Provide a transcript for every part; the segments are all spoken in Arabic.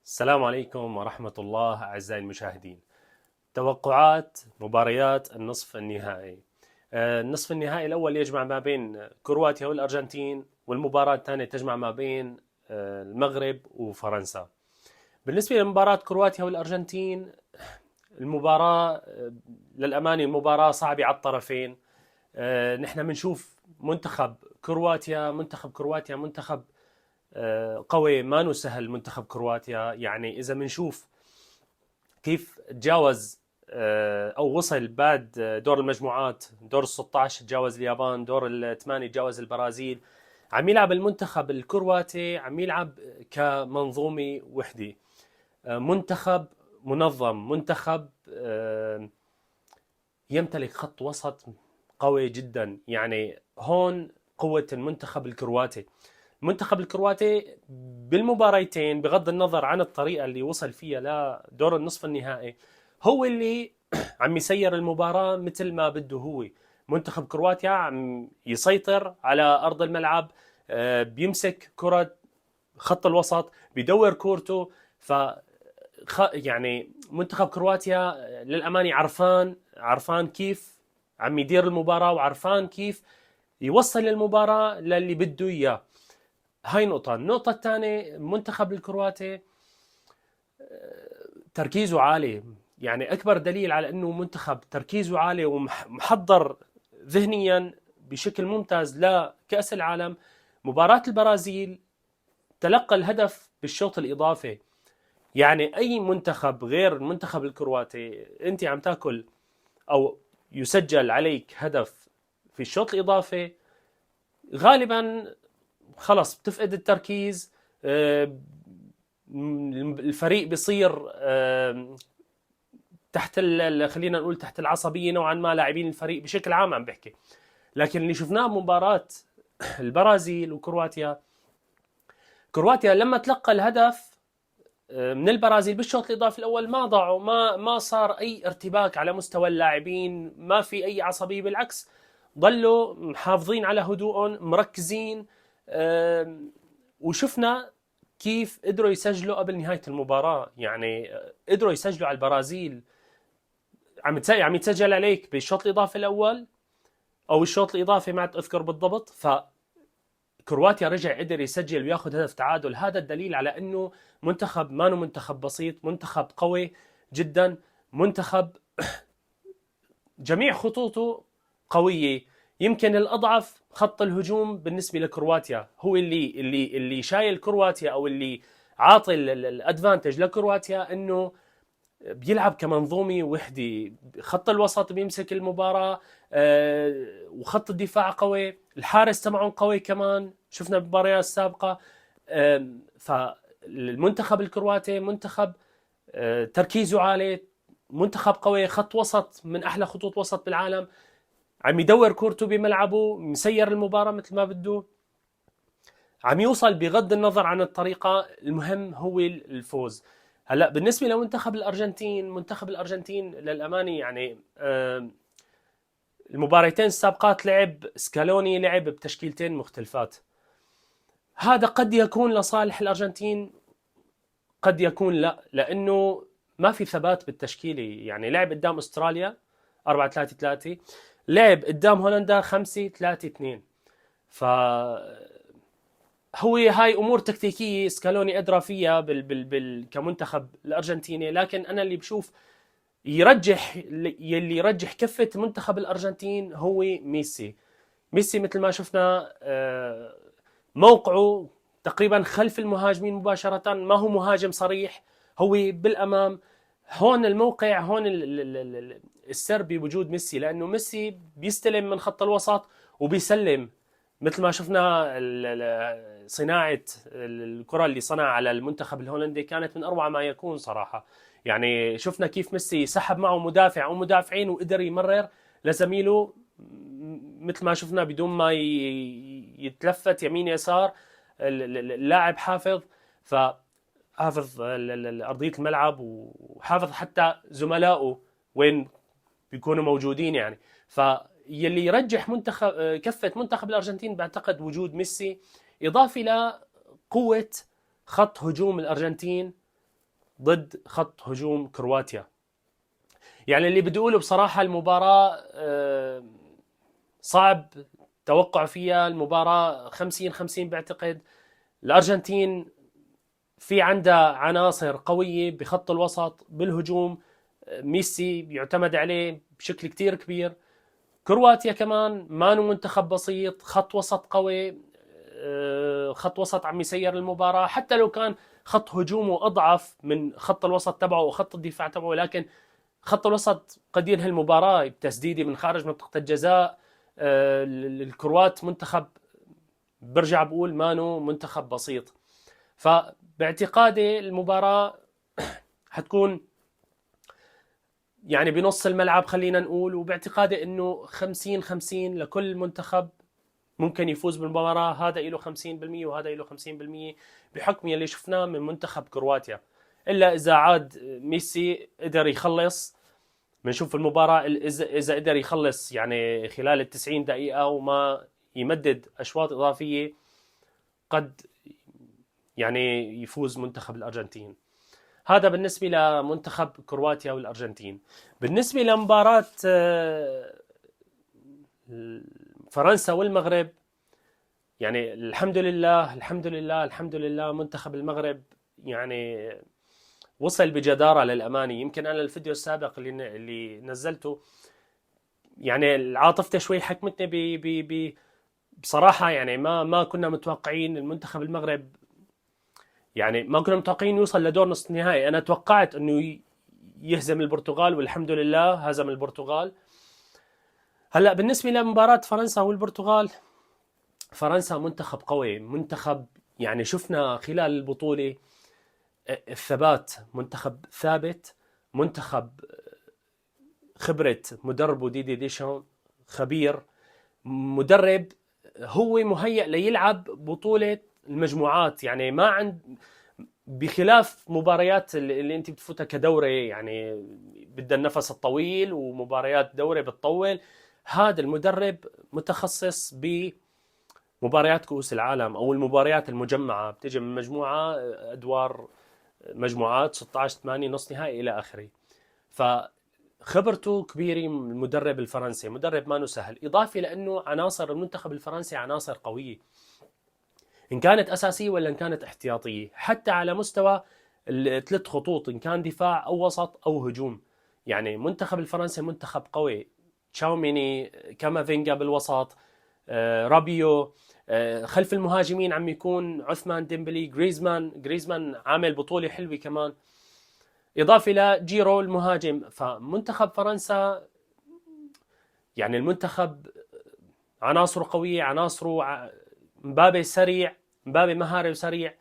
السلام عليكم ورحمة الله أعزائي المشاهدين. توقعات مباريات النصف النهائي. النصف النهائي الأول يجمع ما بين كرواتيا والأرجنتين، والمباراة الثانية تجمع ما بين المغرب وفرنسا. بالنسبة لمباراة كرواتيا والأرجنتين، المباراة للأمانة مباراة صعبة على الطرفين. نحن بنشوف منتخب كرواتيا قوي، ما سهل منتخب كرواتيا. يعني إذا بنشوف كيف تجاوز أو وصل بعد دور المجموعات، دور ال16 تجاوز اليابان، دور الثمانية تجاوز البرازيل. عم يلعب المنتخب الكرواتي، عم يلعب كمنظومة وحدة. منتخب منظم، منتخب يمتلك خط وسط قوي جدا. يعني هون قوة المنتخب الكرواتي. المنتخب الكرواتي بالمباريتين، بغض النظر عن الطريقة اللي وصل فيها لدور النصف النهائي، هو اللي عم يسير المباراة مثل ما بده هو. منتخب كرواتيا عم يسيطر على أرض الملعب، بيمسك كرة خط الوسط، بيدور كورته. ف يعني منتخب كرواتيا للأمانة عرفان كيف عم يدير المباراة، وعرفان كيف يوصل المباراة للي بده إياه. هاي نقطة. النقطة الثانية، منتخب الكرواتي تركيزه عالي. يعني أكبر دليل على أنه منتخب تركيزه عالي ومحضر ذهنيا بشكل ممتاز لكأس العالم. مباراة البرازيل تلقى الهدف بالشوط الإضافي. يعني أي منتخب غير المنتخب الكرواتي، أنت عم تاكل أو يسجل عليك هدف في الشوط الإضافي، غالبا خلص بتفقد التركيز. الفريق بيصير تحت خلينا نقول تحت العصبية نوعا ما، لاعبين الفريق بشكل عام عم بحكي. لكن اللي شفناه بمباراة البرازيل وكرواتيا، كرواتيا لما تلقى الهدف من البرازيل بالشوط الإضافي الأول، ما ضاعوا، ما صار أي ارتباك على مستوى اللاعبين، ما في أي عصبية، بالعكس ضلوا محافظين على هدوءهم، مركزين. وشفنا كيف قدروا يسجلوا قبل نهاية المباراة. يعني قدروا يسجلوا على البرازيل. عم يتسجل عليك بالشوط الإضافي الأول أو الشوط الإضافي، ما أذكر بالضبط. كرواتيا رجع قدر يسجل وياخذ هدف تعادل. هذا الدليل على انه منتخب ما منتخب بسيط، منتخب قوي جدا، منتخب جميع خطوطه قوية. يمكن الأضعف خط الهجوم بالنسبة لكرواتيا، هو اللي شايل كرواتيا، أو اللي عاطي الادفانتج لكرواتيا، انه بيلعب كمنظومة وحدة. خط الوسط بيمسك المباراة، وخط الدفاع قوي، الحارس تبعهم قوي كمان، شفنا بالمباريات السابقة. فالمنتخب الكرواتي منتخب تركيزه عالي، منتخب قوي، خط وسط من أحلى خطوط وسط بالعالم، عم يدور كورته بملعبه، مسير المباراة مثل ما بده، عم يوصل بغض النظر عن الطريقة. المهم هو الفوز. هلا بالنسبة لمنتخب الأرجنتين، منتخب الأرجنتين للأمانة يعني المباريتين السابقات لعب سكالوني، لعب بتشكيلتين مختلفات. هذا قد يكون لصالح الأرجنتين، قد يكون لا، لأنه ما في ثبات بالتشكيلة. يعني لعب قدام أستراليا 4-3-3، لعب قدام هولندا 5-3-2. ف هو هاي امور تكتيكيه سكالوني ادرى فيها كمنتخب الارجنتيني. لكن انا اللي بشوف يلي يرجح كفه منتخب الارجنتين هو ميسي. ميسي مثل ما شفنا موقعه تقريبا خلف المهاجمين مباشره، ما هو مهاجم صريح، هو بالامام. هون الموقع، هون السر بوجود ميسي، لانه ميسي بيستلم من خط الوسط وبيسلم. مثل ما شفنا صناعة الكرة اللي صنع على المنتخب الهولندي كانت من أروع ما يكون صراحة. يعني شفنا كيف ميسي سحب معه مدافع أو مدافعين وقدر يمرر لزميله، مثل ما شفنا بدون ما يتلفت يمين يسار. اللاعب حافظ، فحافظ أرضية الملعب، وحافظ حتى زملائه وين بيكونوا موجودين. يعني فيلي يرجح منتخب كفة منتخب الأرجنتين بعتقد وجود ميسي، إضافة إلى قوة خط هجوم الأرجنتين. ضد خط هجوم كرواتيا. يعني اللي بدي اقوله بصراحة المباراة صعب توقع فيها، المباراة 50-50 بعتقد. الأرجنتين في عندها عناصر قوية بخط الوسط، بالهجوم ميسي بيعتمد عليه بشكل كتير كبير. كرواتيا كمان مانو منتخب بسيط، خط وسط قوي، خط وسط عم يسير المباراة، حتى لو كان خط هجومه أضعف من خط الوسط تبعه وخط الدفاع تبعه، لكن خط الوسط قد ينهي المباراة بتسديدة من خارج منطقة الجزاء. الكروات منتخب برجع بقول مانو منتخب بسيط. فباعتقادي المباراة حتكون يعني بنص الملعب خلينا نقول، وباعتقادي انه 50-50 لكل منتخب ممكن يفوز بالمباراة. هذا له 50% وهذا له 50% بحكم يلي شفناه من منتخب كرواتيا. إلا إذا عاد ميسي قدر يخلص، بنشوف المباراة إذا قدر يخلص يعني خلال 90 دقيقة وما يمدد أشواط إضافية، قد يعني يفوز منتخب الأرجنتين. هذا بالنسبة لمنتخب كرواتيا والأرجنتين. بالنسبة لمباراة فرنسا والمغرب، يعني الحمد لله الحمد لله الحمد لله منتخب المغرب يعني وصل بجدارة للأمانة. يمكن أنا الفيديو السابق اللي نزلته يعني عاطفته شوي حكمتني بصراحة. يعني ما كنا متوقعين المنتخب المغرب، يعني ما كنا متوقعين يوصل لدور نصف النهائي. أنا توقعت أنه يهزم البرتغال والحمد لله هزم البرتغال. هلأ بالنسبة لمباراة فرنسا والبرتغال، فرنسا منتخب قوي، منتخب يعني شفنا خلال البطولة الثبات، منتخب ثابت، منتخب خبرة مدربه ديدي ديشان، خبير مدرب، هو مهيأ ليلعب بطولة المجموعات. يعني ما عند بخلاف مباريات اللي انت بتفوتها كدوري يعني بدها النفس الطويل، ومباريات دوري بتطول. هذا المدرب متخصص بمباريات كؤوس العالم او المباريات المجمعة، بتجي من مجموعة ادوار مجموعات 16 8 نص نهائي الى اخره. فخبرته كبيرة. المدرب الفرنسي مدرب ما سهل، اضافه لانه عناصر المنتخب الفرنسي عناصر قوية، إن كانت أساسية ولا إن كانت احتياطية، حتى على مستوى الثلاث خطوط إن كان دفاع أو وسط أو هجوم. يعني منتخب الفرنسي منتخب قوي، تشاوميني، كامافينجا بالوسط، رابيو، خلف المهاجمين عم يكون عثمان ديمبلي، جريزمان عامل بطولة حلوة كمان، إضافة لجيرو المهاجم. فمنتخب فرنسا يعني المنتخب عناصره قوية، عناصره مبابي سريع، مبابي مهاري وسريع.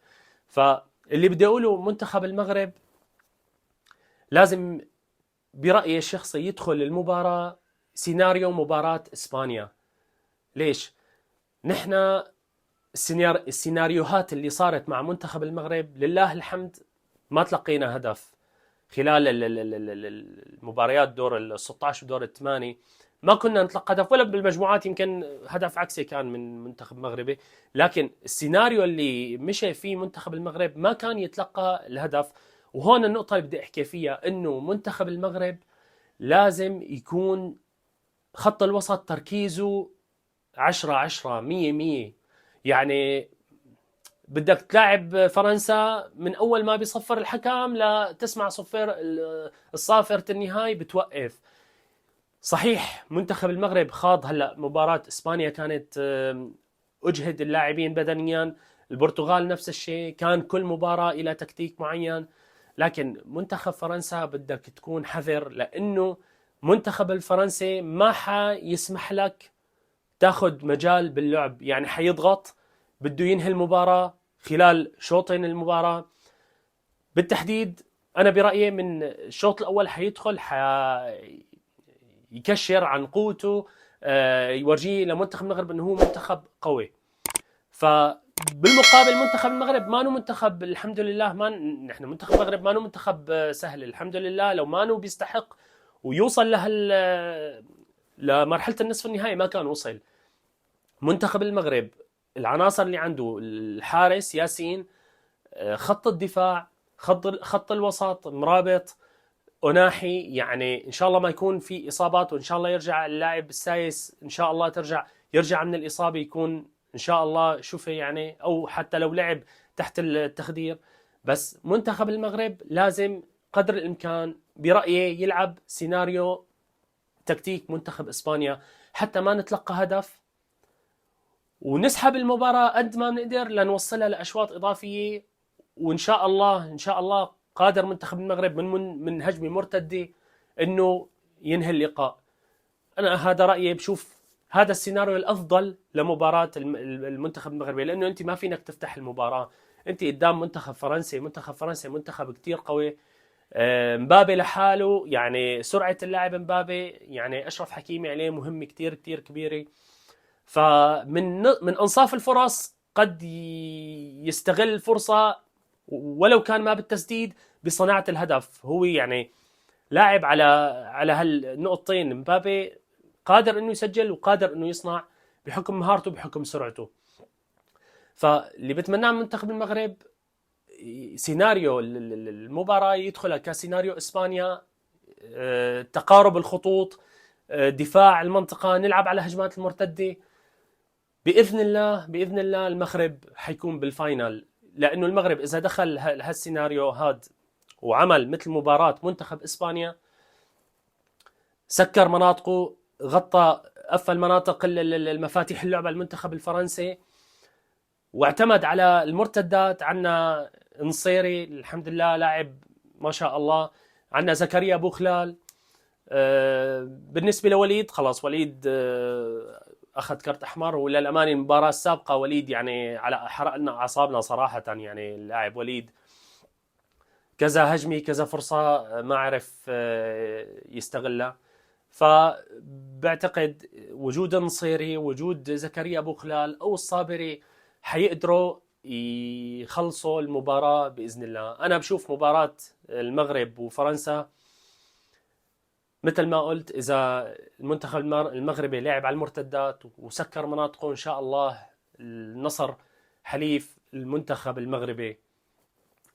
فاللي بدي أقوله منتخب المغرب لازم برأيي الشخصي يدخل المباراة سيناريو مباراة إسبانيا. ليش؟ نحن السيناريوهات اللي صارت مع منتخب المغرب لله الحمد ما تلقينا هدف خلال المباريات دور ال 16 ودور الثمانية. ما كنا نتلقى هدف ولا بالمجموعات، يمكن هدف عكسي كان من منتخب مغربي، لكن السيناريو اللي مشى فيه منتخب المغرب ما كان يتلقى الهدف. وهون النقطة اللي بدي أحكي فيها، إنه منتخب المغرب لازم يكون خط الوسط تركيزه 10-10 100-100. يعني بدك تلاعب فرنسا من أول ما بيصفر الحكم لا تسمع صفر الصافرة النهاية بتوقف. صحيح منتخب المغرب خاض هلا مباراة اسبانيا كانت اجهد اللاعبين بدنيا، البرتغال نفس الشيء، كان كل مباراة الى تكتيك معين. لكن منتخب فرنسا بدك تكون حذر، لانه منتخب الفرنسي ما حيسمح لك تاخذ مجال باللعب، يعني حيضغط، بده ينهي المباراة خلال شوطين المباراة بالتحديد. انا برأيي من الشوط الاول حيدخل يكشر عن قوته، يورجيه لمنتخب المغرب انه هو منتخب قوي. فبالمقابل منتخب المغرب ما منتخب الحمد لله، ما نحن منتخب المغرب ما منتخب سهل الحمد لله. لو ما بيستحق ويوصل لمرحلة النصف النهائي ما كان وصل. منتخب المغرب العناصر اللي عنده، الحارس ياسين، خط الدفاع خط الوسط مرابط، أناحي، يعني إن شاء الله ما يكون في إصابات، وإن شاء الله يرجع اللاعب السايس إن شاء الله يرجع من الإصابة يكون إن شاء الله شوفي يعني، أو حتى لو لعب تحت التخدير. بس منتخب المغرب لازم قدر الإمكان برأيي يلعب سيناريو تكتيك منتخب إسبانيا، حتى ما نتلقى هدف ونسحب المباراة قد ما بنقدر لنوصلها لأشواط إضافية. وإن شاء الله قادر منتخب المغرب من هجمة مرتدة إنه ينهي اللقاء. أنا هذا رأيي، بشوف هذا السيناريو الأفضل لمباراة المنتخب المغربي، لأنه أنت ما فينك تفتح المباراة، أنت قدام منتخب فرنسا، منتخب كتير قوي. مبابي لحاله يعني سرعة اللاعب مبابي، يعني أشرف حكيمي عليه مهمة كتير كتير كبيرة. من أنصاف الفرص قد يستغل الفرصة ولو كان ما بالتسديد بصناعة الهدف. هو يعني لاعب على هالنقطتين، مبابي قادر انه يسجل وقادر انه يصنع بحكم مهارته بحكم سرعته. فاللي بتمناه من منتخب المغرب سيناريو المباراة يدخلها كسيناريو اسبانيا، تقارب الخطوط، دفاع المنطقة، نلعب على هجمات المرتدة. بإذن الله المغرب حيكون بالفاينل، لأنه المغرب إذا دخل هالسيناريو هاد وعمل مثل مباراة منتخب إسبانيا، سكر مناطقه، غطى قفل مناطق المفاتيح اللعبة المنتخب الفرنسي، واعتمد على المرتدات. عنا نصيري الحمد لله لاعب ما شاء الله، عنا زكريا بوخلال. بالنسبة لوليد خلاص، وليد أخذ كرت أحمر، وللأمانة المباراة السابقة وليد يعني على حرق لنا أعصابنا صراحة. يعني اللاعب وليد كذا هجمة كذا فرصة ما عرف يستغلها. فبعتقد وجود النصيري، وجود زكريا بوخلال أو الصابري حيقدروا يخلصوا المباراة بإذن الله. أنا بشوف مباراة المغرب وفرنسا مثل ما قلت، إذا المنتخب المغربي لعب على المرتدات وسكر مناطقه إن شاء الله النصر حليف المنتخب المغربي،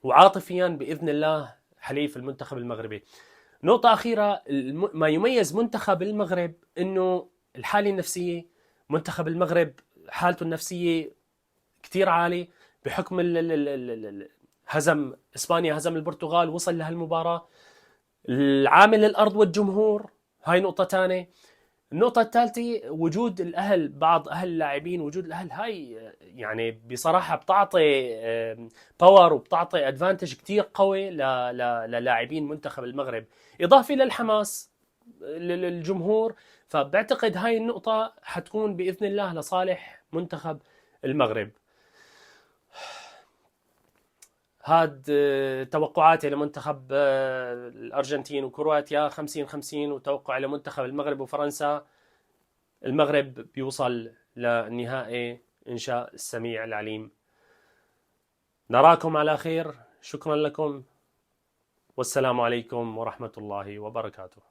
وعاطفيا بإذن الله حليف المنتخب المغربي. نقطة أخيرة، ما يميز منتخب المغرب إنه الحالة النفسية. منتخب المغرب حالته النفسية كتير عالي بحكم هزم إسبانيا، هزم البرتغال، وصل لهالمباراة. العامل الأرض والجمهور هاي نقطة تانية. النقطة الثالثة وجود الأهل، بعض أهل اللاعبين، وجود الأهل هاي يعني بصراحة بتعطي باور وبتعطي ادفانتج كتير قوي للاعبين منتخب المغرب، إضافة للحماس للجمهور. فبعتقد هاي النقطة حتكون بإذن الله لصالح منتخب المغرب. هاد توقعاتي لمنتخب الأرجنتين وكرواتيا 50-50، وتوقع لمنتخب المغرب وفرنسا المغرب بيوصل للنهائي إن شاء السميع العليم. نراكم على خير، شكرا لكم، والسلام عليكم ورحمة الله وبركاته.